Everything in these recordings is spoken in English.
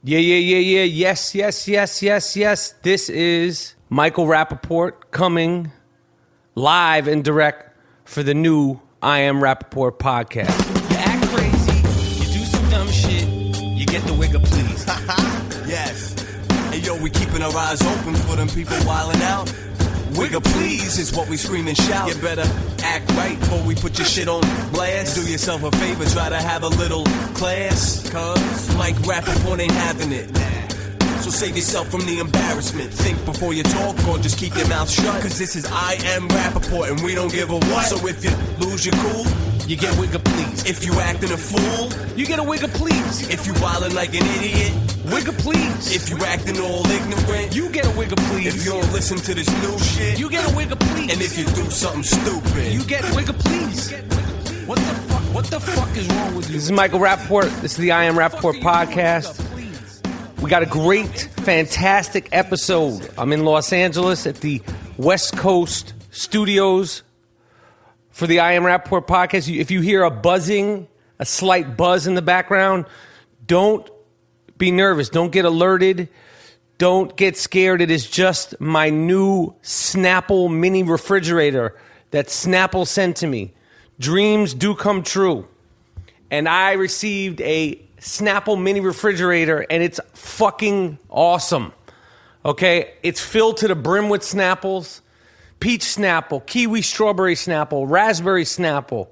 Yeah. Yes. This is Michael Rapaport coming live and direct for the new I Am Rapaport podcast. You act crazy, you do some dumb shit, you get the Wigga Please. Yes. Hey, yo, we keeping our eyes open for them people wildin' out. Wigga Please is what we scream and shout. You better act right before we put your shit on blast. Do yourself a favor, try to have a little class. Cause Mike Rapaport ain't having it. So save yourself from the embarrassment. Think before you talk or just keep your mouth shut. Cause this is I Am Rapaport and we don't give a what. So if you lose your cool, You get Wigga Please. if you acting a fool, You get a Wigga Please. if you wildin' like an idiot, Wigga Please. if you acting all ignorant, You get a Wigga Please. if you don't listen to this new shit, You get a Wigga Please. and if you do something stupid, You get Wigga Please. What the fuck? What the fuck is wrong with you? This is Michael Rapaport. This is the I Am Rapaport podcast. We got a great, fantastic episode. I'm in Los Angeles at the West Coast studios for the I Am Rapaport podcast. If you hear a buzzing, a slight buzz in the background, don't be nervous. Don't get alerted. Don't get scared. It is just my new Snapple mini refrigerator that Snapple sent to me. Dreams do come true. And I received a Snapple mini refrigerator, and it's fucking awesome. Okay? It's filled to the brim with Snapples. Peach Snapple, Kiwi Strawberry Snapple, Raspberry Snapple,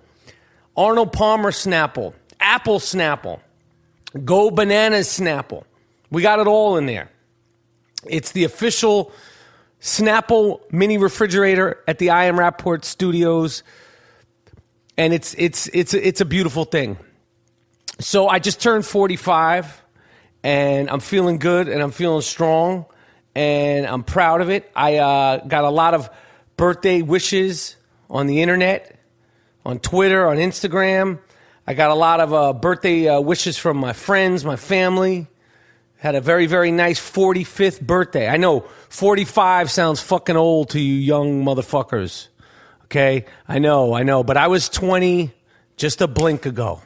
Arnold Palmer Snapple, Apple Snapple, Go Bananas Snapple. We got it all in there. It's the official Snapple mini refrigerator at the I Am Rapaport studios, and it's a beautiful thing. So I just turned 45, and I'm feeling good, and I'm feeling strong, and I'm proud of it. I got a lot of birthday wishes on the internet, on Twitter, on Instagram. I got a lot of birthday wishes from my friends, my family. Had a very, very nice 45th birthday. I know 45 sounds fucking old to you young motherfuckers. Okay? I know. But I was 20 just a blink ago.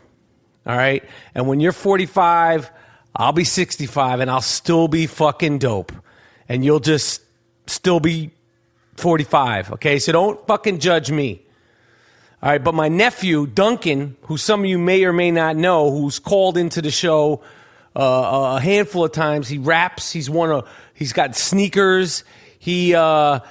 All right? And when you're 45, I'll be 65 and I'll still be fucking dope. And you'll just still be 45. Okay? So don't fucking judge me. All right? But my nephew, Duncan, who some of you may or may not know, who's called into the show a handful of times. He raps. He's got sneakers. He's a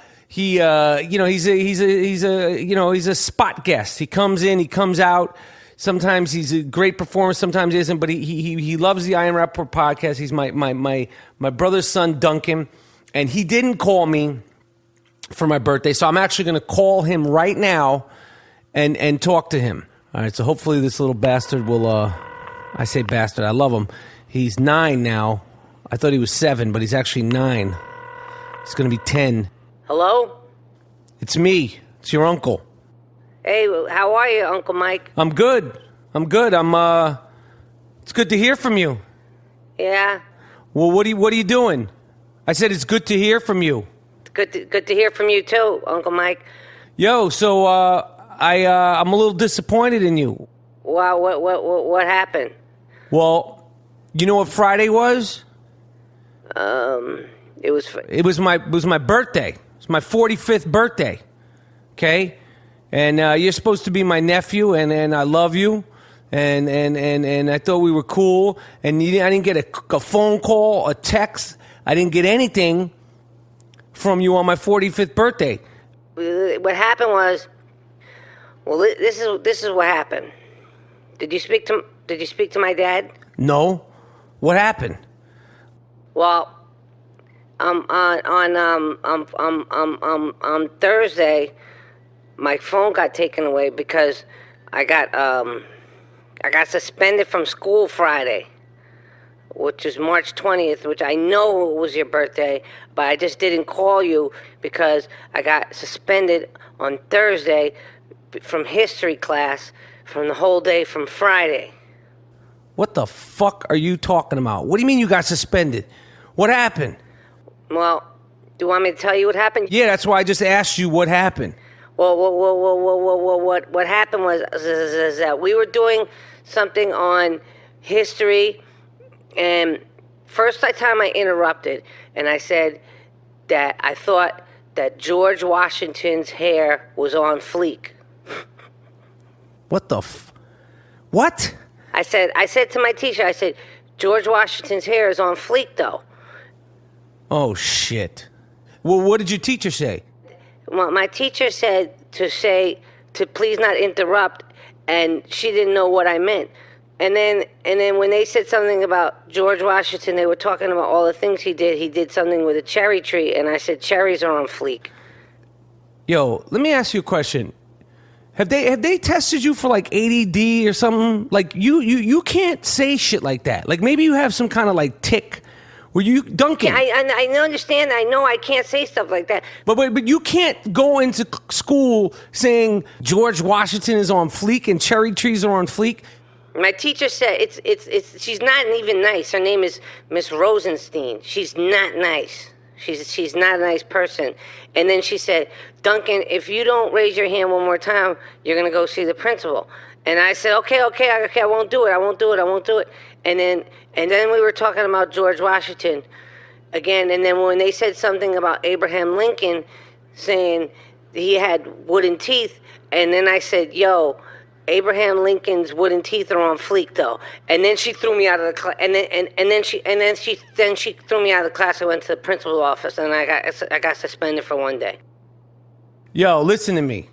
spot guest. He comes in, he comes out. Sometimes he's a great performer, sometimes he isn't, but he loves the I Am Rapaport podcast. He's my brother's son, Duncan, and he didn't call me for my birthday, so I'm actually going to call him right now and talk to him. All right, so hopefully this little bastard will, I say bastard, I love him. He's 9 now. I thought he was 7, but he's actually 9. He's going to be 10. Hello? It's me. It's your uncle. Hey, how are you, Uncle Mike? I'm good. It's good to hear from you. Yeah? Well, what are you doing? I said it's good to hear from you. Good to hear from you, too, Uncle Mike. Yo, so I'm a little disappointed in you. Wow, what happened? Well, you know what Friday was? It was my birthday. It's my 45th birthday. Okay? And you're supposed to be my nephew, and I love you, and I thought we were cool, and I didn't get a phone call, a text. I didn't get anything from you on my 45th birthday. What happened was, well, this is what happened. Did you speak to my dad? No. What happened? Well, on Thursday, my phone got taken away because I got suspended from school Friday, which is March 20th, which I know was your birthday, but I just didn't call you because I got suspended on Thursday from history class from the whole day from Friday. What the fuck are you talking about? What do you mean you got suspended? What happened? Well, do you want me to tell you what happened? Yeah, that's why I just asked you what happened. Well, what happened was that we were doing something on history, and First time I interrupted, and I said that I thought that George Washington's hair was on fleek. What the What? I said to my teacher, I said, George Washington's hair is on fleek, though. Oh, shit. Well, what did your teacher say? Well, my teacher said to please not interrupt, and she didn't know what I meant. And then when they said something about George Washington, they were talking about all the things he did. He did something with a cherry tree, and I said cherries are on fleek. Yo, let me ask you a question. Have they tested you for like ADD or something? Like you can't say shit like that. Like maybe you have some kind of like tick where you Duncan. Yeah, I understand. I know I can't say stuff like that. But you can't go into school saying George Washington is on fleek and cherry trees are on fleek. My teacher said it's she's not even nice. Her name is Miss Rosenstein. She's not nice. She's not a nice person. And then she said, Duncan, if you don't raise your hand one more time, you're gonna go see the principal. And I said, okay, I won't do it. And then we were talking about George Washington again. And then when they said something about Abraham Lincoln, saying he had wooden teeth, and then I said, yo, Abraham Lincoln's wooden teeth are on fleek, though. And then she threw me out of the class. And then she threw me out of the class. I went to the principal's office, and I got suspended for 1 day. Yo, listen to me.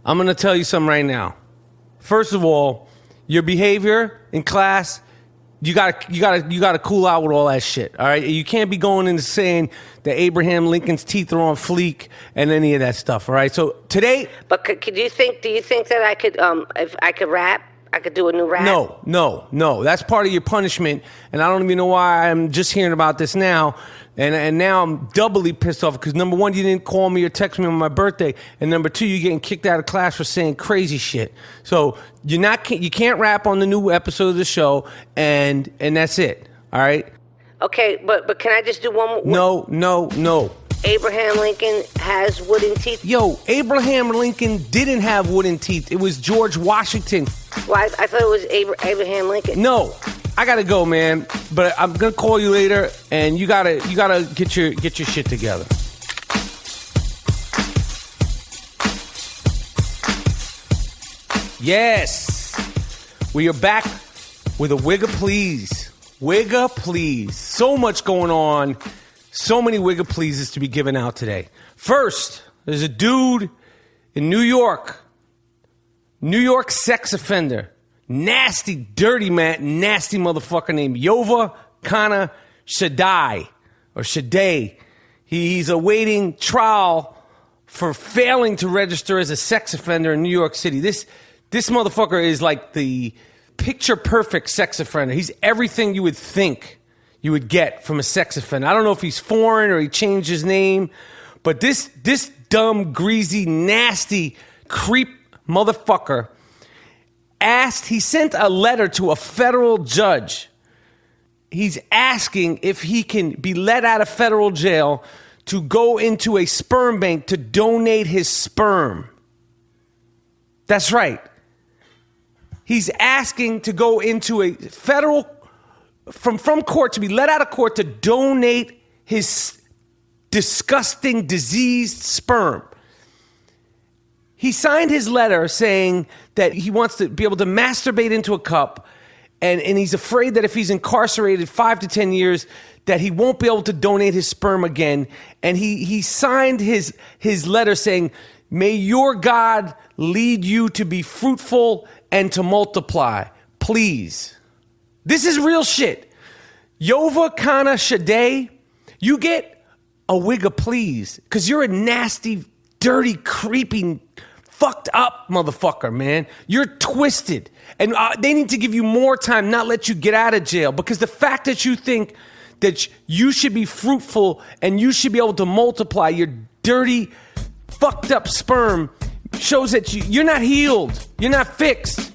I'm gonna tell you something right now. First of all, your behavior in class, you gotta cool out with all that shit. All right, you can't be going into saying that Abraham Lincoln's teeth are on fleek and any of that stuff. All right, so today. But do you think that I could, if I could rap, I could do a new rap? No. That's part of your punishment, and I don't even know why I'm just hearing about this now. And now I'm doubly pissed off because number one, you didn't call me or text me on my birthday, and number two, you're getting kicked out of class for saying crazy shit. So you can't rap on the new episode of the show, and that's it. All right. Okay, but can I just do one more? No. Abraham Lincoln has wooden teeth. Yo, Abraham Lincoln didn't have wooden teeth. It was George Washington. Well, I thought it was Abraham Lincoln. No. I gotta go, man. But I'm gonna call you later, and you gotta get your shit together. Yes, we are back with a Wigga Please. Wigga Please. So much going on. So many Wigga Pleases to be given out today. First, there's a dude in New York sex offender. Nasty, dirty man, nasty motherfucker named Yova Kana Shaddai, or Shaddai. He's awaiting trial for failing to register as a sex offender in New York City. This motherfucker is like the picture-perfect sex offender. He's everything you would think you would get from a sex offender. I don't know if he's foreign or he changed his name, but this dumb, greasy, nasty, creep motherfucker he sent a letter to a federal judge. He's asking if he can be let out of federal jail to go into a sperm bank to donate his sperm. That's right. He's asking to go into a federal, from court, to be let out of court to donate his disgusting, diseased sperm. He signed his letter saying that he wants to be able to masturbate into a cup, and he's afraid that if he's incarcerated 5 to 10 years, that he won't be able to donate his sperm again. And he signed his letter saying, may your God lead you to be fruitful and to multiply. Please. This is real shit. Yova Kana Shaddai, you get a Wigga Please, because you're a nasty, dirty, creepy, fucked up motherfucker, man. You're twisted. And they need to give you more time, not let you get out of jail. Because the fact that you think that you should be fruitful and you should be able to multiply your dirty, fucked up sperm shows that you're not healed. You're not fixed.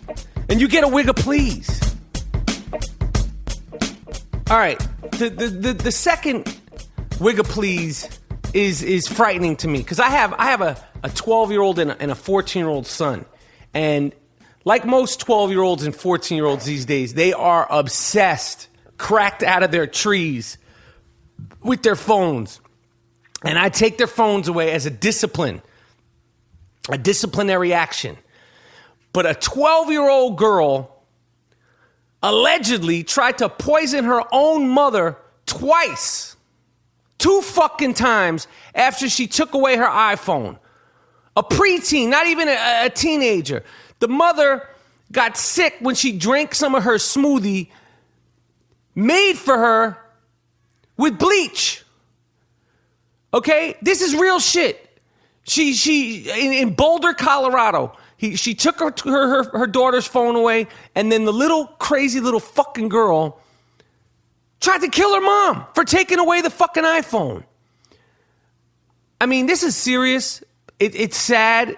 And you get a Wigga Please. All right. The second Wigga Please is frightening to me. Because I have a 12-year-old and a 14-year-old son. And like most 12-year-olds and 14-year-olds these days, they are obsessed cracked out of their trees with their phones. And I take their phones away as a disciplinary action. But a 12-year-old girl allegedly tried to poison her own mother twice. 2 fucking times after she took away her iPhone. A preteen, not even a teenager. The mother got sick when she drank some of her smoothie made for her with bleach. Okay? This is real shit. She in Boulder, Colorado, she took her daughter's phone away, and then the little crazy little fucking girl tried to kill her mom for taking away the fucking iPhone. I mean, this is serious. It's sad.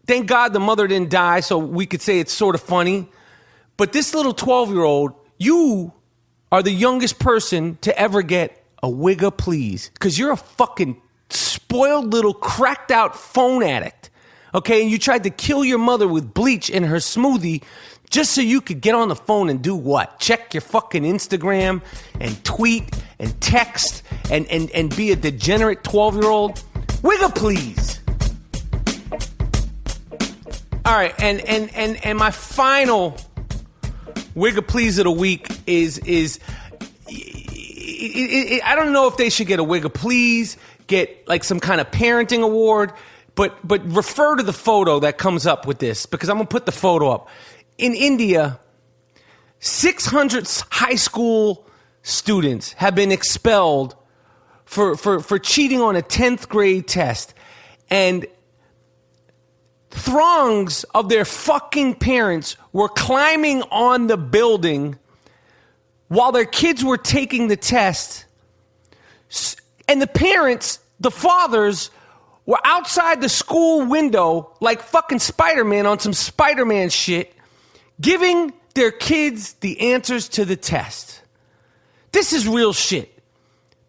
Thank God the mother didn't die, so we could say it's sort of funny. But this little 12-year-old, you are the youngest person to ever get a Wigga Please, because you're a fucking spoiled little cracked out phone addict. Okay, and you tried to kill your mother with bleach in her smoothie just so you could get on the phone and do what? Check your fucking Instagram and tweet and text and be a degenerate 12-year-old? Wigga Please. All right, and my final Wigga Please of the week is I don't know if they should get a Wigga Please, get like some kind of parenting award, but refer to the photo that comes up with this, because I'm going to put the photo up. In India, 600 high school students have been expelled for cheating on a 10th grade test. And throngs of their fucking parents were climbing on the building while their kids were taking the test. And the parents, the fathers, were outside the school window like fucking Spider-Man on some Spider-Man shit, giving their kids the answers to the test. This is real shit.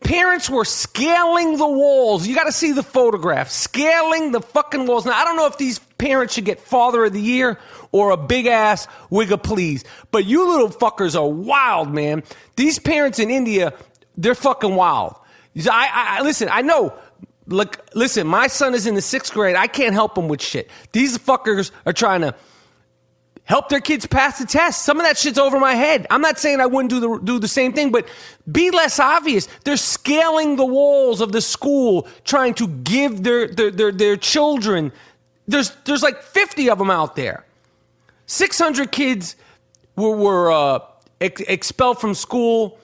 Parents were scaling the walls. You got to see the photograph. Scaling the fucking walls. Now, I don't know if these parents should get Father of the Year or a big-ass Wigga Please, but you little fuckers are wild, man. These parents in India, they're fucking wild. Listen, I know. Look, listen, my son is in the 6th grade. I can't help him with shit. These fuckers are trying to help their kids pass the test. Some of that shit's over my head. I'm not saying I wouldn't do the same thing, but be less obvious. They're scaling the walls of the school, trying to give their children. There's like 50 of them out there. 600 kids were expelled from school.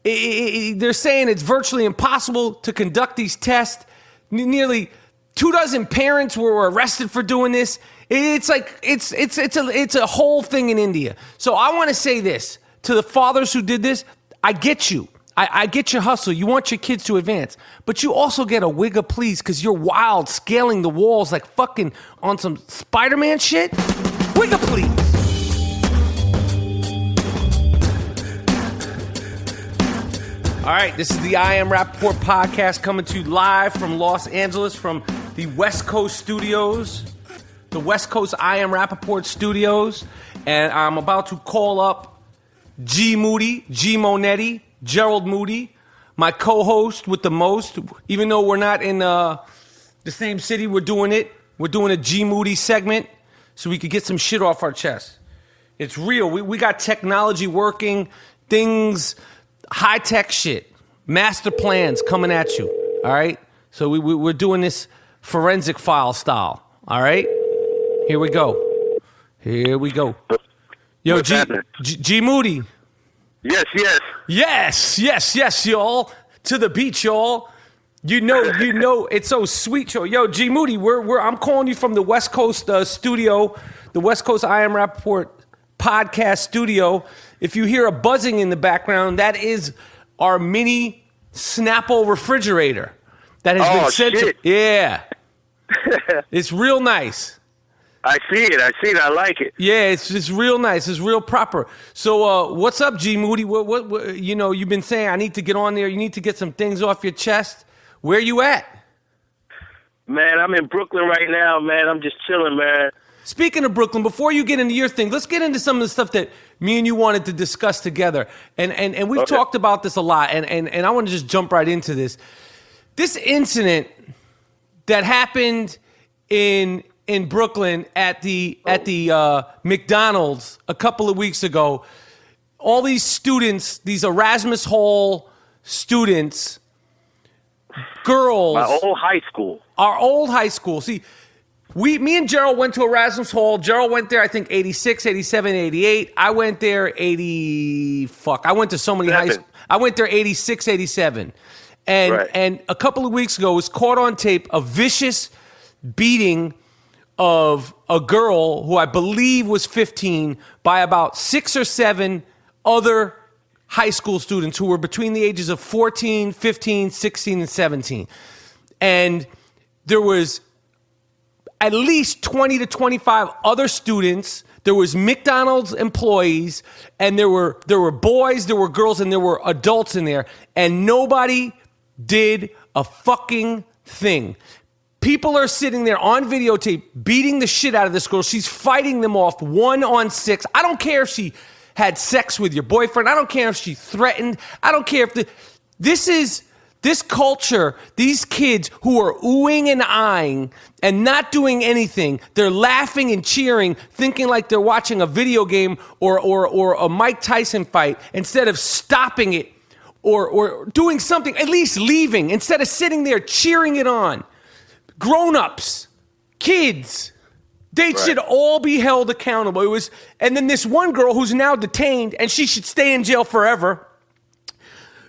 They're saying it's virtually impossible to conduct these tests. Nearly 24 parents were arrested for doing this. It's like it's a whole thing in India. So I want to say this to the fathers who did this. I get you. I get your hustle. You want your kids to advance, but you also get a Wigga Please because you're wild, scaling the walls like fucking on some Spider-Man shit. Wigga Please. All right, this is the I Am Rapaport podcast coming to you live from Los Angeles, from the West Coast studios, the West Coast I Am Rapaport studios, and I'm about to call up G Moody, G Monetti, Gerald Moody, my co-host with the most. Even though we're not in the same city, we're doing it. We're doing a G Moody segment so we could get some shit off our chest. It's real. We got technology working, things... high-tech shit, master plans coming at you, all right? So we're doing this forensic file style, all right? Here we go. Yo, G Moody. Yes, y'all. To the beach, y'all. You know, it's so sweet, y'all. Yo, G Moody, I'm calling you from the West Coast studio, the West Coast I Am Rapaport podcast studio. If you hear a buzzing in the background, that is our mini Snapple refrigerator that has been sent to. Yeah. It's real nice. I see it. I like it. Yeah, it's real nice. It's real proper. So what's up, G Moody? What you know, you've been saying I need to get on there. You need to get some things off your chest. Where you at? Man, I'm in Brooklyn right now, man. I'm just chilling, man. Speaking of Brooklyn, before you get into your thing, let's get into some of the stuff that me and you wanted to discuss together. And we've talked about this a lot, and I want to just jump right into this. This incident that happened in Brooklyn at the McDonald's a couple of weeks ago, all these students, these Erasmus Hall students, girls. My old high school. Our old high school. See, me and Gerald went to Erasmus Hall. Gerald went there, I think, 86, 87, 88. I went there, I went to so many high schools. I went there 86, 87. And a couple of weeks ago, was caught on tape a vicious beating of a girl who I believe was 15 by about 6 or 7 other high school students who were between the ages of 14, 15, 16, and 17. And there was at least 20 to 25 other students. There was McDonald's employees, and there were boys, there were girls, and there were adults in there. And nobody did a fucking thing. People are sitting there on videotape beating the shit out of this girl. She's fighting them off 1-on-6. I don't care if she had sex with your boyfriend. I don't care if she threatened. I don't care if this culture, these kids who are oohing and eyeing and not doing anything, they're laughing and cheering, thinking like they're watching a video game or a Mike Tyson fight, instead of stopping it or doing something, at least leaving, instead of sitting there cheering it on. Grown-ups, kids, they should all be held accountable. And then this one girl who's now detained, and she should stay in jail forever,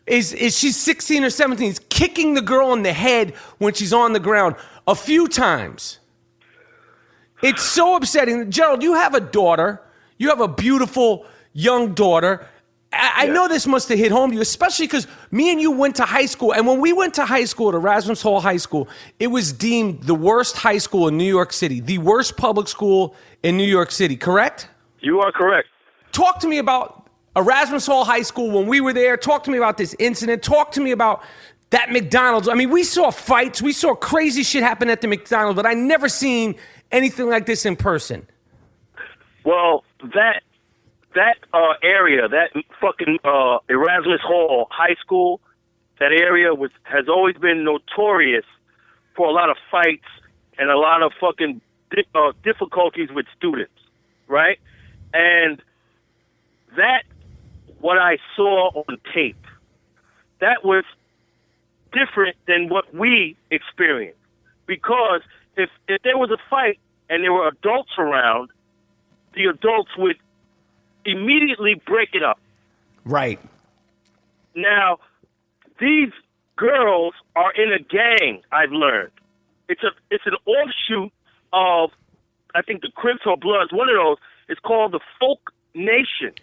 is she's 16 or 17, is kicking the girl in the head when she's on the ground a few times. It's so upsetting. Gerald, you have a daughter. You have a beautiful young daughter. I know this must have hit home to you, especially because me and you went to high school. And when we went to high school at Erasmus Hall High School, it was deemed the worst high school in New York City, the worst public school in New York City, correct? You are correct. Talk to me about Erasmus Hall High School when we were there. Talk to me about this incident. Talk to me about that McDonald's. I mean, we saw fights. We saw crazy shit happen at the McDonald's, but I never seen anything like this in person. Well, that area, that fucking Erasmus Hall High School, that area has always been notorious for a lot of fights and a lot of fucking difficulties with students, right? And that, what I saw on tape, that was different than what we experienced. Because if there was a fight and there were adults around, the adults would immediately break it up. Right. Now, these girls are in a gang, I've learned. It's an offshoot of, I think, the Crips or Bloods, one of those. It's called the Folk Nation.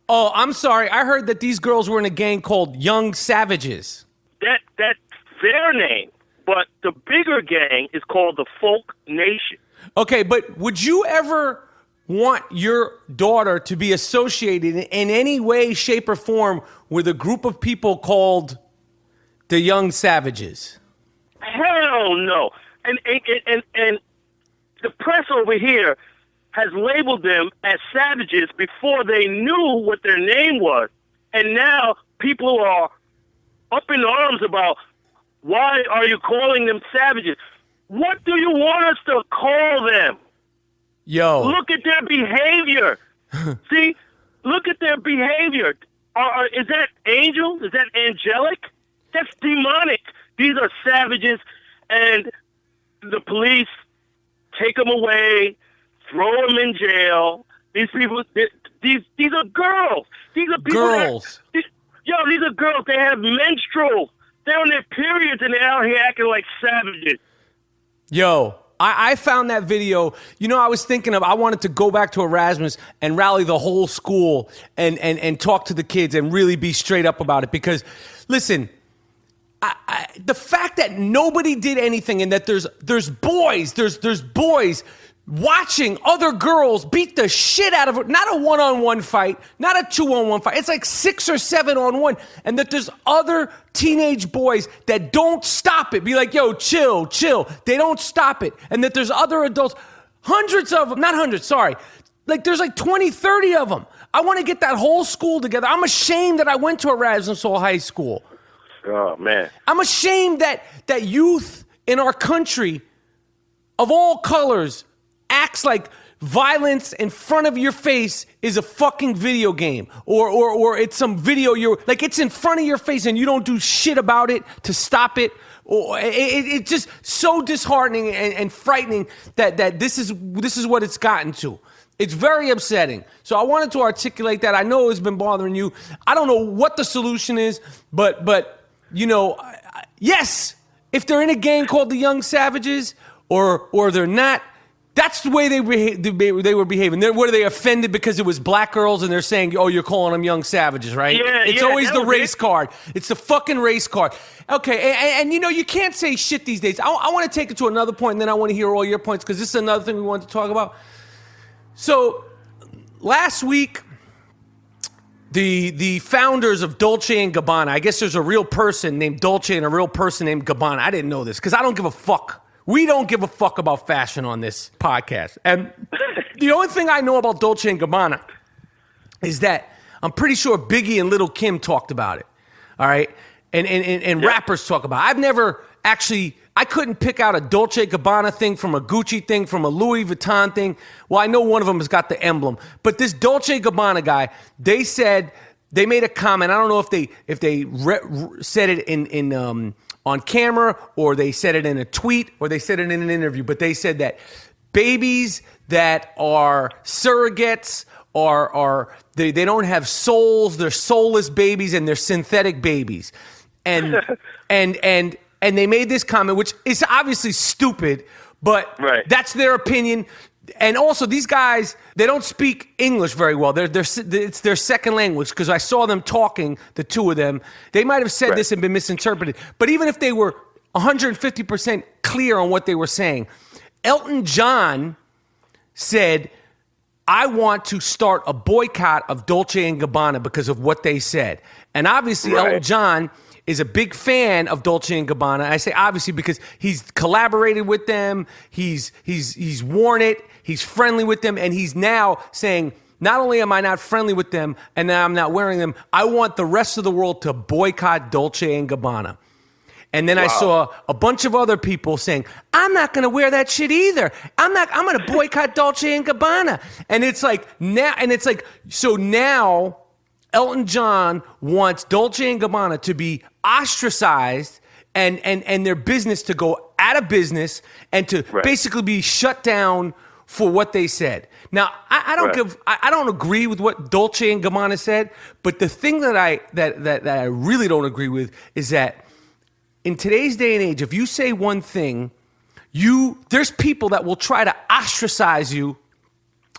Oh, I'm sorry. I heard that these girls were in a gang called Young Savages. That's their name. But the bigger gang is called the Folk Nation. Okay, but would you ever want your daughter to be associated in any way, shape, or form with a group of people called the Young Savages? Hell no. And the press over here has labeled them as savages before they knew what their name was. And now people are up in arms about, why are you calling them savages? What do you want us to call them? Yo. Look at their behavior. See? Look at their behavior. Is that angel? Is that angelic? That's demonic. These are savages, and the police take them away, throw them in jail. These people, these are girls. These are people. Girls. These are girls. They have menstruals. They're on their periods, and they're out here acting like savages. Yo, I found that video. You know, I was thinking I wanted to go back to Erasmus and rally the whole school and talk to the kids and really be straight up about it. Because, listen, the fact that nobody did anything and that there's boys watching other girls beat the shit out of her, not a one-on-one fight, not a two-on-one fight. It's like 6 or 7 on one. And that there's other teenage boys that don't stop it. Be like, yo, chill. They don't stop it. And that there's other adults. Hundreds of them. Not hundreds, sorry. Like, there's like 20, 30 of them. I want to get that whole school together. I'm ashamed that I went to Erasmus High School. Oh, man. I'm ashamed that youth in our country of all colors acts like violence in front of your face is a fucking video game or it's some video like it's in front of your face and you don't do shit about it to stop it. Or it's just so disheartening and frightening that this is what it's gotten to. It's very upsetting. So I wanted to articulate that. I know it's been bothering you. I don't know what the solution is, but you know, yes, if they're in a gang called the Young Savages or they're not, that's the way they were behaving. Were they offended because it was black girls and they're saying, oh, you're calling them Young Savages, right? Yeah, it's yeah, always the race it. card. It's the fucking race card. Okay, and you know, you can't say shit these days. I want to take it to another point, and then I want to hear all your points, because this is another thing we wanted to talk about. So, last week, the founders of Dolce and Gabbana, I guess there's a real person named Dolce and a real person named Gabbana. I didn't know this, because I don't give a fuck. We don't give a fuck about fashion on this podcast. And the only thing I know about Dolce and Gabbana is that I'm pretty sure Biggie and Lil' Kim talked about it. All right? And rappers talk about it. I've never actually, I couldn't pick out a Dolce & Gabbana thing from a Gucci thing, from a Louis Vuitton thing. Well, I know one of them has got the emblem. But this Dolce & Gabbana guy, they said, they made a comment. I don't know if they said it in on camera, or they said it in a tweet, or they said it in an interview, but they said that babies that are surrogates they don't have souls, they're soulless babies, and they're synthetic babies. And they made this comment, which is obviously stupid, but right. That's their opinion. And also, these guys, they don't speak English very well. It's their second language, because I saw them talking, the two of them. They might have said right. this and been misinterpreted. But even if they were 150% clear on what they were saying, Elton John said, I want to start a boycott of Dolce & Gabbana because of what they said. And obviously, right. Elton John is a big fan of Dolce & Gabbana. I say obviously because he's collaborated with them, he's worn it, he's friendly with them, and he's now saying, not only am I not friendly with them and now I'm not wearing them, I want the rest of the world to boycott Dolce & Gabbana. And then I saw a bunch of other people saying, I'm not going to wear that shit either. I'm going to boycott Dolce & Gabbana. And it's like so now Elton John wants Dolce & Gabbana to be ostracized and their business to go out of business and to basically be shut down for what they said. Now, I don't agree with what Dolce & Gabbana said, but the thing that I really don't agree with is that in today's day and age, if you say one thing, there's people that will try to ostracize you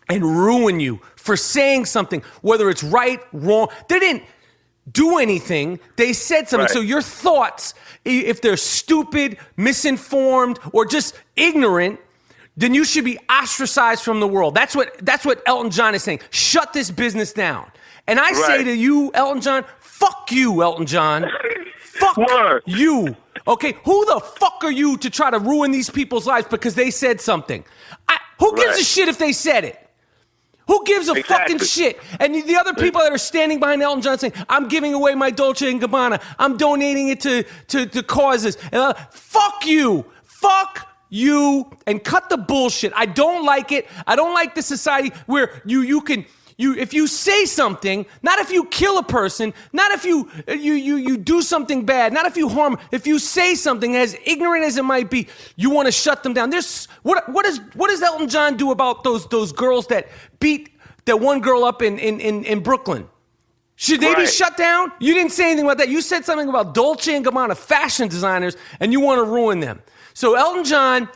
and ruin you for saying something, whether it's right, wrong. They didn't do anything. They said something. Right. So your thoughts, if they're stupid, misinformed, or just ignorant, then you should be ostracized from the world. That's what Elton John is saying. Shut this business down. And I say to you, Elton John, fuck you, Elton John. Fuck you. Okay, who the fuck are you to try to ruin these people's lives because they said something? Who gives a shit if they said it? Who gives a fucking shit? And the other people that are standing behind Elton John saying, I'm giving away my Dolce & Gabbana. I'm donating it to causes. Fuck you. Fuck you. And cut the bullshit. I don't like it. I don't like the society where you can... if you say something, not if you kill a person, not if you do something bad, not if you harm, if you say something as ignorant as it might be, you want to shut them down. What does Elton John do about those girls that beat that one girl up in Brooklyn? Should they be shut down? You didn't say anything about that. You said something about Dolce & Gabbana fashion designers, and you want to ruin them. So Elton John,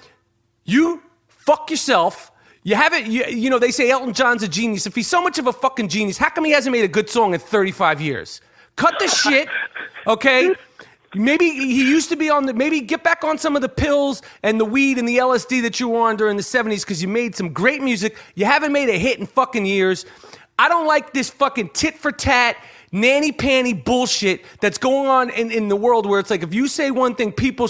you fuck yourself. You haven't, you know, they say Elton John's a genius. If he's so much of a fucking genius, how come he hasn't made a good song in 35 years? Cut the shit, okay? Maybe he used to be maybe get back on some of the pills and the weed and the LSD that you were on during the 70s because you made some great music. You haven't made a hit in fucking years. I don't like this fucking tit for tat, nanny panty bullshit that's going on in the world where it's like if you say one thing, you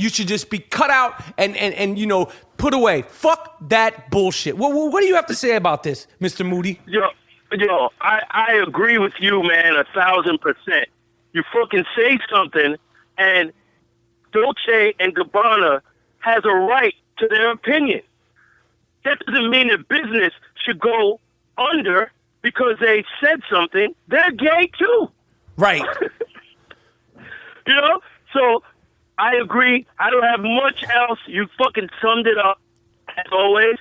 should just be cut out and you know, put away. Fuck that bullshit. What do you have to say about this, Mr. Moody? Yo, I agree with you, man, 1,000%. You fucking say something, and Dolce and Gabbana has a right to their opinion. That doesn't mean that business should go under because they said something. They're gay too. Right. You know? So I agree. I don't have much else. You fucking summed it up, as always.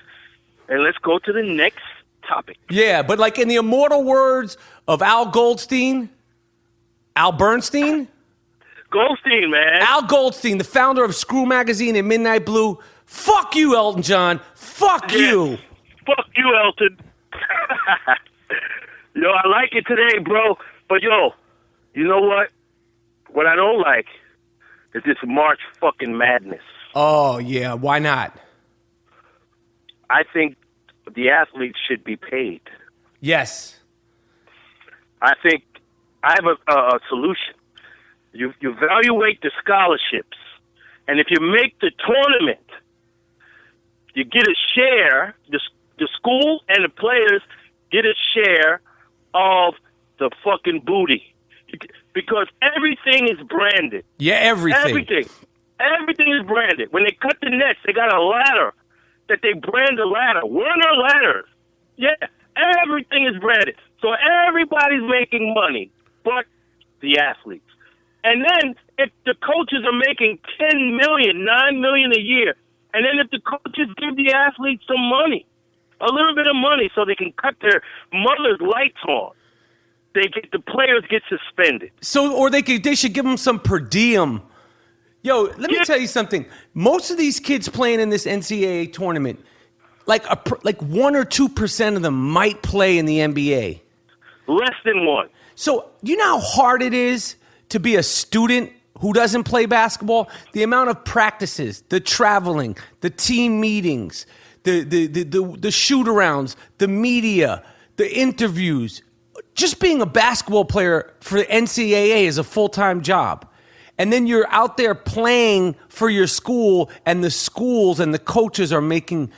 And let's go to the next topic. Yeah, but like in the immortal words of Al Bernstein, man. Al Goldstein, the founder of Screw Magazine and Midnight Blue. Fuck you, Elton John. Fuck you. Fuck you, Elton. Yo, I like it today, bro. But yo, you know what? What I don't like is this March fucking madness. Oh, yeah. Why not? I think the athletes should be paid. Yes. I think I have a solution. You evaluate the scholarships, and if you make the tournament, you get a share. The school and the players get a share of the fucking booty, because everything is branded. Yeah, everything. Everything is branded. When they cut the nets, they got a ladder that they brand the ladder. Werner ladders. Yeah, everything is branded. So everybody's making money, but the athletes. And then if the coaches are making $10 million, $9 million a year, and then if the coaches give the athletes some money, a little bit of money, so they can cut their mother's lights on, the players get suspended. So, or they should give them some per diem. Yo, let me tell you something. Most of these kids playing in this NCAA tournament, like 1 or 2% of them might play in the NBA. Less than 1. So, you know how hard it is to be a student who doesn't play basketball? The amount of practices, the traveling, the team meetings, the shoot-arounds, the media, the interviews. Just being a basketball player for the NCAA is a full-time job. And then you're out there playing for your school, and the schools and the coaches are making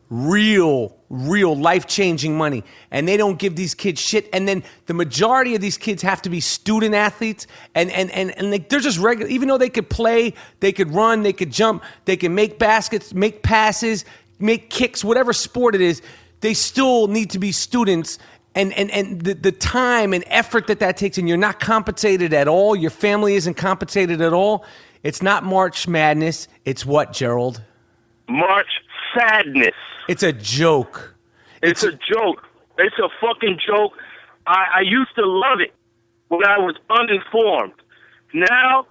real life-changing money. And they don't give these kids shit. And then the majority of these kids have to be student athletes. And they're just regular. Even though they could play, they could run, they could jump, they can make baskets, make passes, make kicks, whatever sport it is, they still need to be students. And the time and effort that takes, and you're not compensated at all. Your family isn't compensated at all. It's not March Madness. It's what, Gerald? March Sadness. It's a joke. It's a joke. It's a fucking joke. I used to love it when I was uninformed. Now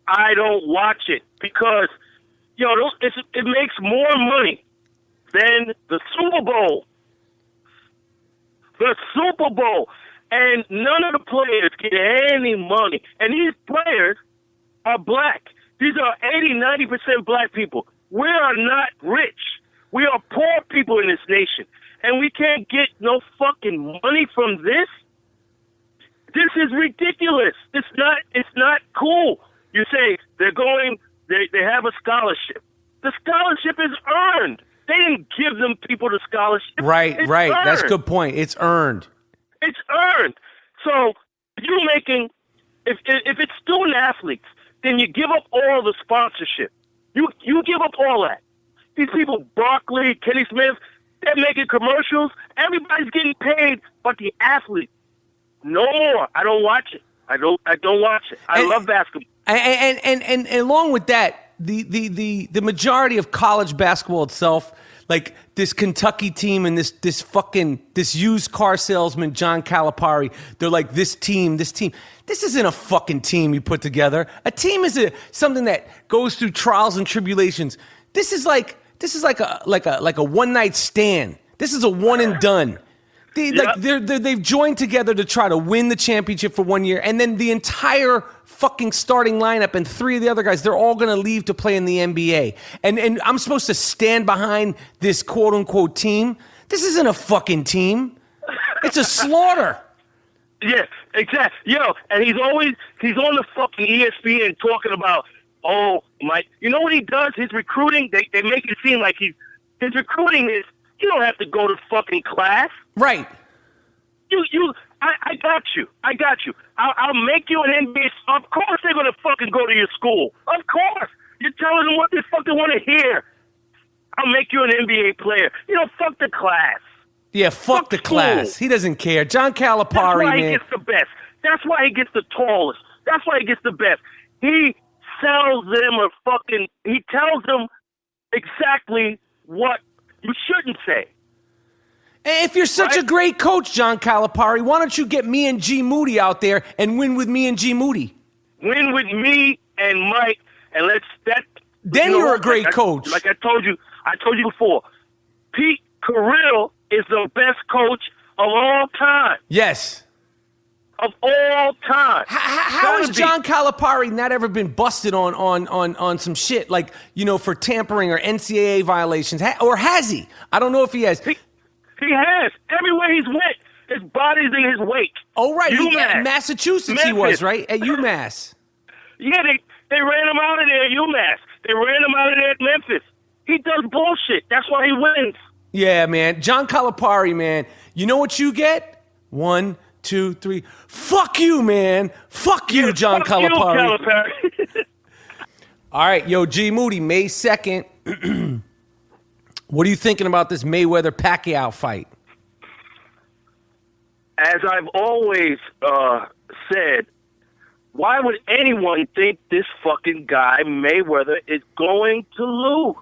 I don't watch it because, it makes more money than the Super Bowl. The Super Bowl. And none of the players get any money. And these players are black. These are 80-90% black people. We are not rich. We are poor people in this nation. And we can't get no fucking money from this? This is ridiculous. It's not cool. You say they have a scholarship. The scholarship is earned. They didn't give them people the scholarship. Right. Earned. That's a good point. It's earned. It's earned. So you're making, if it's student athletes, then you give up all the sponsorship. You give up all that. These people, Barkley, Kenny Smith, they're making commercials. Everybody's getting paid, but the athlete, no more. I don't watch it. I don't watch it. I love basketball. And along with that, the majority of college basketball itself, like this Kentucky team and this used car salesman John Calipari, they're like this team. This isn't a fucking team you put together. A team is something that goes through trials and tribulations. This is like a one night stand. This is a one and done. They've joined together to try to win the championship for 1 year, and then the entire fucking starting lineup and 3 of the other guys, they're all going to leave to play in the NBA. And I'm supposed to stand behind this quote unquote team. This isn't a fucking team. It's a slaughter. Yeah, exactly. And he's on the fucking ESPN talking about, you know what he does? His recruiting, they make it seem like he's his recruiting is, you don't have to go to fucking class. Right. I got you. I'll make you an NBA. Of course they're gonna fucking go to your school. Of course. You're telling them what they fucking want to hear. I'll make you an NBA player. Fuck the class. Yeah, fuck the class. School. He doesn't care. John Calipari, That's why man. he gets the best. That's why he gets the tallest. That's why he gets the best. He sells them he tells them exactly what you shouldn't say. If you're such a great coach, John Calipari, why don't you get me and G Moody out there and win with me and G Moody? Win with me and Mike, and Then you're a great coach. Like I told you before, Pete Carroll is the best coach of all time. Yes. Of all time. How has John Calipari not ever been busted on some shit like, for tampering or NCAA violations? Or has he? I don't know if he has. He has. Everywhere he's went, his body's in his wake. Oh, right. UMass. Massachusetts Memphis. he was, right? At UMass. Yeah, they ran him out of there at UMass. They ran him out of there at Memphis. He does bullshit. That's why he wins. Yeah, man. John Calipari, man. You know what you get? 1, 2, 3. Fuck you, man. Fuck you, John Fuck you, Calipari. All right, yo, G Moody, May 2nd. What are you thinking about this Mayweather-Pacquiao fight? As I've always said, why would anyone think this fucking guy, Mayweather, is going to lose?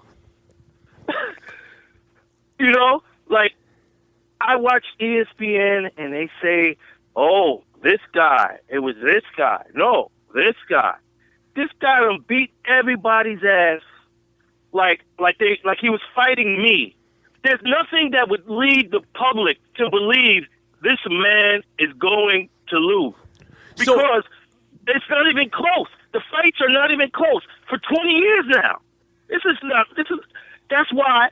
I watch ESPN and they say, oh, this guy, it was this guy. No, this guy. This guy done beat everybody's ass like he was fighting me. There's nothing that would lead the public to believe this man is going to lose. Because it's not even close. The fights are not even close. For 20 years now. That's why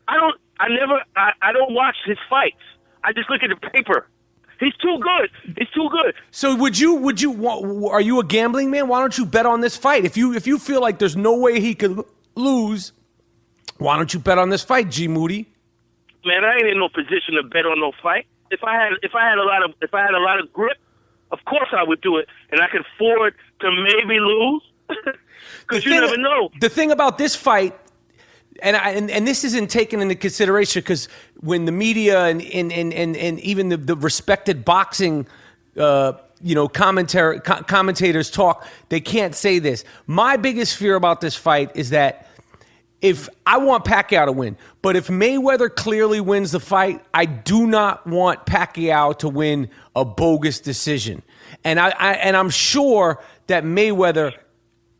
I don't watch his fights. I just look at the paper. He's too good. So are you a gambling man? Why don't you bet on this fight? If you feel like there's no way he could lose, why don't you bet on this fight, G Moody? Man, I ain't in no position to bet on no fight. If I had a lot of grip, of course I would do it, and I could afford to maybe lose. Because you never know. The thing about this fight, and this isn't taken into consideration because when the media and even the respected boxing commentators talk, they can't say this. My biggest fear about this fight is that if I want Pacquiao to win, but if Mayweather clearly wins the fight, I do not want Pacquiao to win a bogus decision. And I'm sure that Mayweather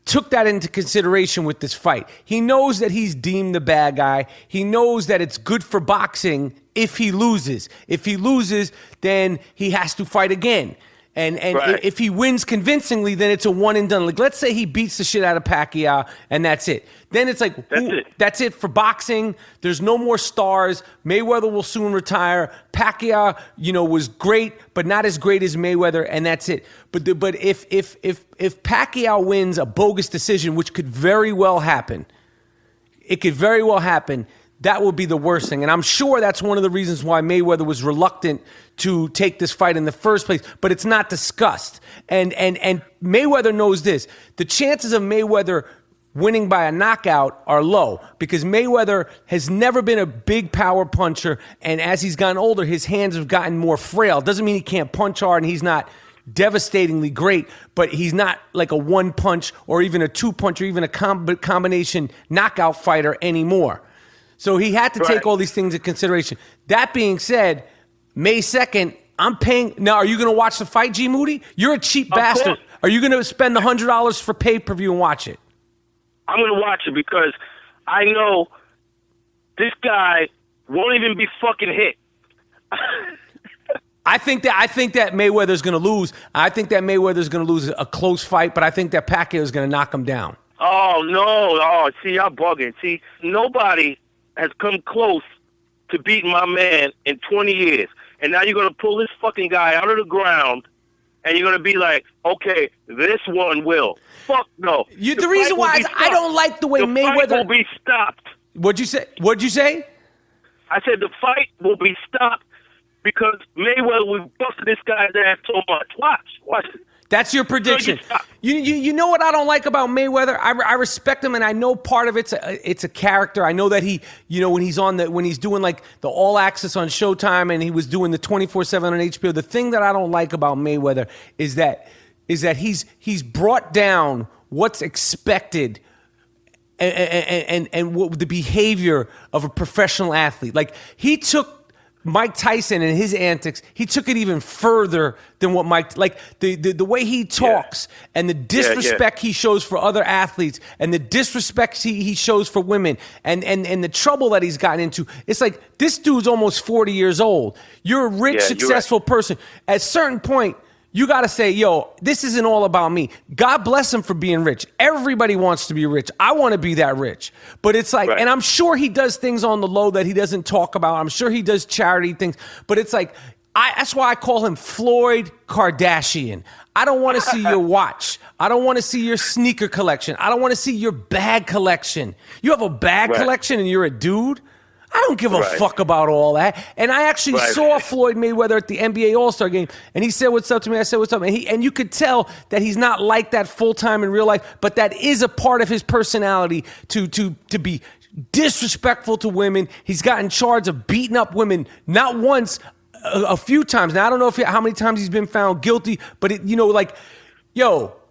took that into consideration with this fight. He knows that he's deemed the bad guy. He knows that it's good for boxing if he loses. If he loses, then he has to fight again. And right. If he wins convincingly, then it's a one and done. Like, let's say he beats the shit out of Pacquiao, and that's it. Then it's like, that's it for boxing. There's no more stars. Mayweather will soon retire. Pacquiao, was great, but not as great as Mayweather, and that's it. But if Pacquiao wins a bogus decision, which could very well happen, that would be the worst thing. And I'm sure that's one of the reasons why Mayweather was reluctant to take this fight in the first place, but it's not discussed. And Mayweather knows this. The chances of Mayweather winning by a knockout are low because Mayweather has never been a big power puncher, and as he's gotten older, his hands have gotten more frail. Doesn't mean he can't punch hard and he's not devastatingly great, but he's not like a one punch or even a two punch or even a combination knockout fighter anymore. So he had to take all these things into consideration. That being said, May 2nd, I'm paying. Now, are you going to watch the fight, G Moody? You're a cheap bastard. Are you going to spend the $100 for pay-per-view and watch it? I'm going to watch it because I know this guy won't even be fucking hit. I think that Mayweather's going to lose. I think that Mayweather's going to lose a close fight, but I think that Pacquiao is going to knock him down. Oh, no. Oh, see, y'all bugging. See, nobody has come close to beating my man in 20 years. And now you're going to pull this fucking guy out of the ground, and you're going to be like, okay, this one will. Fuck no. The reason why is I don't like the way Mayweather... The fight will be stopped. What'd you say? What'd you say? I said the fight will be stopped because Mayweather was busting this guy's ass so much. Watch it. That's your prediction. You know what I don't like about Mayweather? I respect him, and I know part of it's a character. I know that he, when he's doing like the All Access on Showtime, and he was doing the 24/7 on HBO. The thing that I don't like about Mayweather is that he's brought down what's expected and what the behavior of a professional athlete. Like he took Mike Tyson and his antics, he took it even further than what Mike, like the way he talks and the disrespect he shows for other athletes and the disrespect he shows for women and the trouble that he's gotten into. It's like, this dude's almost 40 years old. You're a rich, successful person. At a certain point, you got to say, yo, this isn't all about me. God bless him for being rich. Everybody wants to be rich. I want to be that rich. But it's like, and I'm sure he does things on the low that he doesn't talk about. I'm sure he does charity things. But it's like, that's why I call him Floyd Kardashian. I don't want to see your watch. I don't want to see your sneaker collection. I don't want to see your bag collection. You have a bag collection and you're a dude? I don't give a fuck about all that. And I actually saw Floyd Mayweather at the NBA All-Star game, and he said what's up to me. I said what's up. And you could tell that he's not like that full-time in real life, but that is a part of his personality to be disrespectful to women. He's gotten charged of beating up women, not once, a few times. Now, I don't know how many times he's been found guilty, but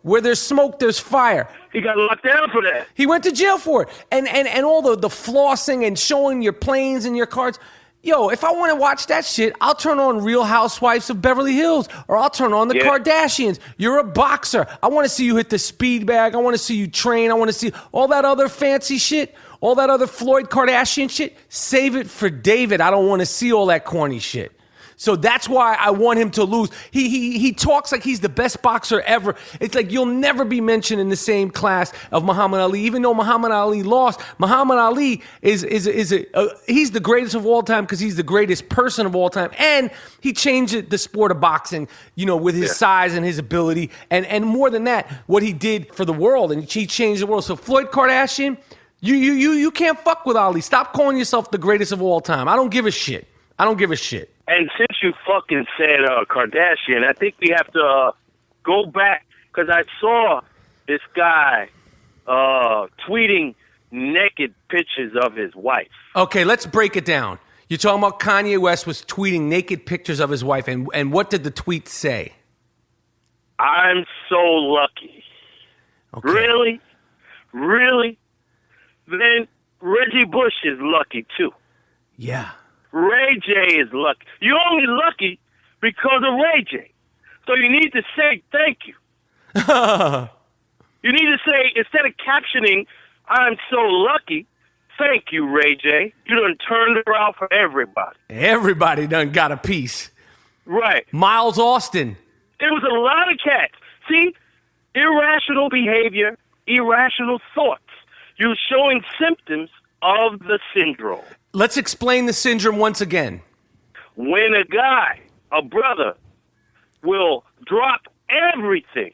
where there's smoke, there's fire. He got locked down for that. He went to jail for it. And all the flossing and showing your planes and your cards. Yo, if I want to watch that shit, I'll turn on Real Housewives of Beverly Hills, or I'll turn on the Kardashians. You're a boxer. I want to see you hit the speed bag. I want to see you train. I want to see all that other fancy shit, all that other Floyd Kardashian shit. Save it for David. I don't want to see all that corny shit. So that's why I want him to lose. He talks like he's the best boxer ever. It's like you'll never be mentioned in the same class of Muhammad Ali. Even though Muhammad Ali lost, Muhammad Ali he's the greatest of all time because he's the greatest person of all time, and he changed the sport of boxing, with his size and his ability, and more than that, what he did for the world, and he changed the world. So Floyd Kardashian, you can't fuck with Ali. Stop calling yourself the greatest of all time. I don't give a shit. And since you fucking said Kardashian, I think we have to go back, because I saw this guy tweeting naked pictures of his wife. Okay, let's break it down. You're talking about Kanye West was tweeting naked pictures of his wife, and what did the tweet say? I'm so lucky. Okay. Really? Then Reggie Bush is lucky too. Yeah. Ray J is lucky. You're only lucky because of Ray J. So you need to say thank you. You need to say, instead of captioning, I'm so lucky, thank you, Ray J. You done turned it around for everybody. Everybody done got a piece. Right. Miles Austin. There was a lot of cats. See, irrational behavior, irrational thoughts. You're showing symptoms of the syndrome. Let's explain the syndrome once again. When a brother, will drop everything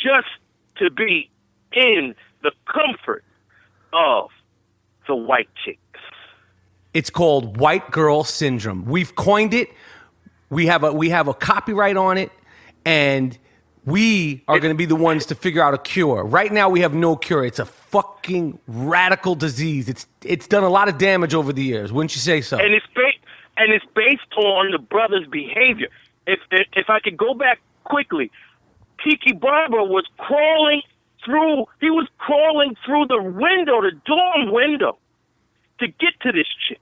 just to be in the comfort of the white chicks. It's called white girl syndrome. We've coined it. We have a copyright on it, and we are going to be the ones to figure out a cure. Right now, we have no cure. It's a fucking radical disease. It's done a lot of damage over the years. Wouldn't you say so? And it's based on the brother's behavior. If I could go back quickly, Kiki Barber was crawling through the window, the dorm window, to get to this chick.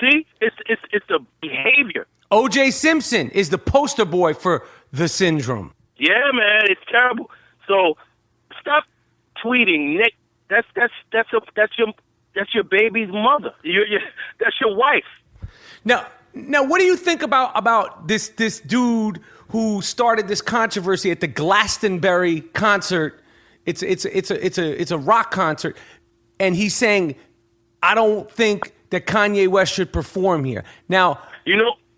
See, it's the behavior. O.J. Simpson is the poster boy for the syndrome. Yeah, man, it's terrible. So stop tweeting, Nick. That's your baby's mother. That's your wife. Now, what do you think about this dude who started this controversy at the Glastonbury concert? It's a rock concert, and he's saying, I don't think that Kanye West should perform here. Now,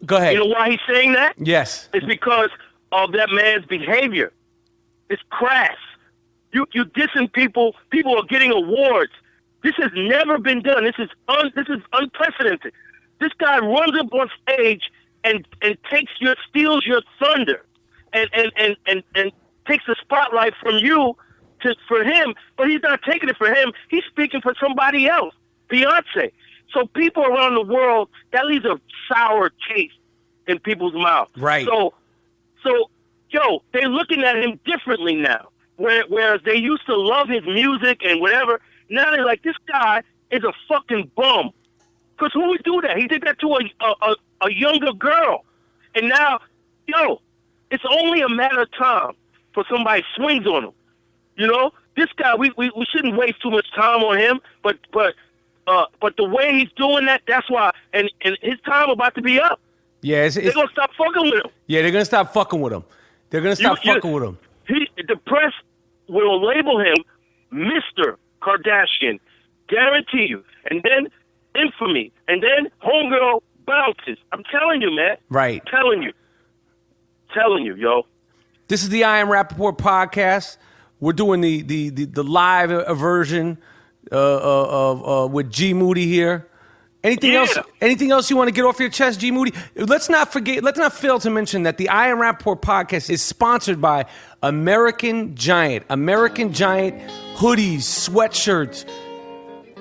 go ahead. You know why he's saying that? Yes. It's because of that man's behavior. It's crass. You dissing people. People are getting awards This has never been done. This is unprecedented. This guy runs up on stage and steals your thunder, and takes the spotlight from you for him. But he's not taking it for him. He's speaking for somebody else, Beyonce. So people around the world, that leaves a sour taste in people's mouths. Right. So, yo, they're looking at him differently now. Whereas they used to love his music and whatever, now they're like, this guy is a fucking bum. Because who would do that? He did that to a younger girl. And now, yo, it's only a matter of time for somebody swings on him. You know, this guy, we shouldn't waste too much time on him. But the way he's doing that, that's why. And his time about to be up. Yeah, they're gonna stop fucking with him. Yeah, they're gonna stop fucking with him. They're gonna stop fucking with him. The press will label him Mr. Kardashian, guarantee you. And then infamy, and then homegirl bounces. I'm telling you, man. Right. Telling you, yo. This is the I Am Rapaport podcast. We're doing the live version with G Moody here. Anything else? Anything else you want to get off your chest, G Moody? Let's not fail to mention that the I Am Rapaport podcast is sponsored by American Giant. American Giant hoodies, sweatshirts,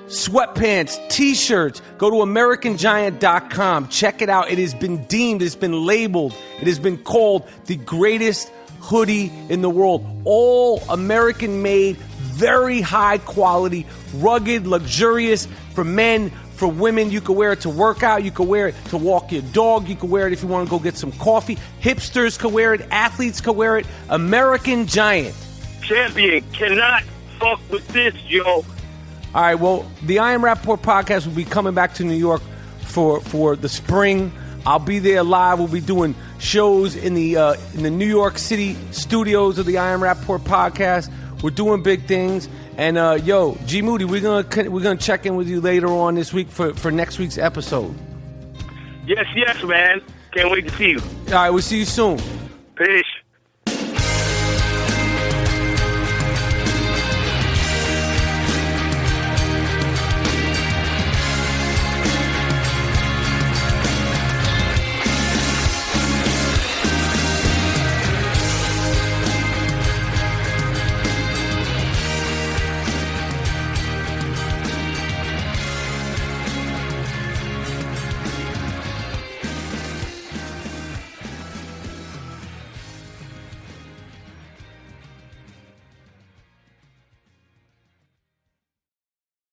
sweatpants, t-shirts. Go to AmericanGiant.com. Check it out. It has been deemed, it's been labeled, it has been called the greatest hoodie in the world. All American made, very high quality, rugged, luxurious for men, for women. You can wear it to work out. You can wear it to walk your dog. You can wear it if you want to go get some coffee. Hipsters can wear it. Athletes can wear it. American Giant. Champion cannot fuck with this, yo. All right, well, the I Am Rapaport podcast will be coming back to New York for the spring. I'll be there live. We'll be doing shows in the New York City studios of the I Am Rapaport podcast. We're doing big things. And yo, G Moody, we're gonna check in with you later on this week for next week's episode. Yes, man. Can't wait to see you. All right, we'll see you soon. Peace.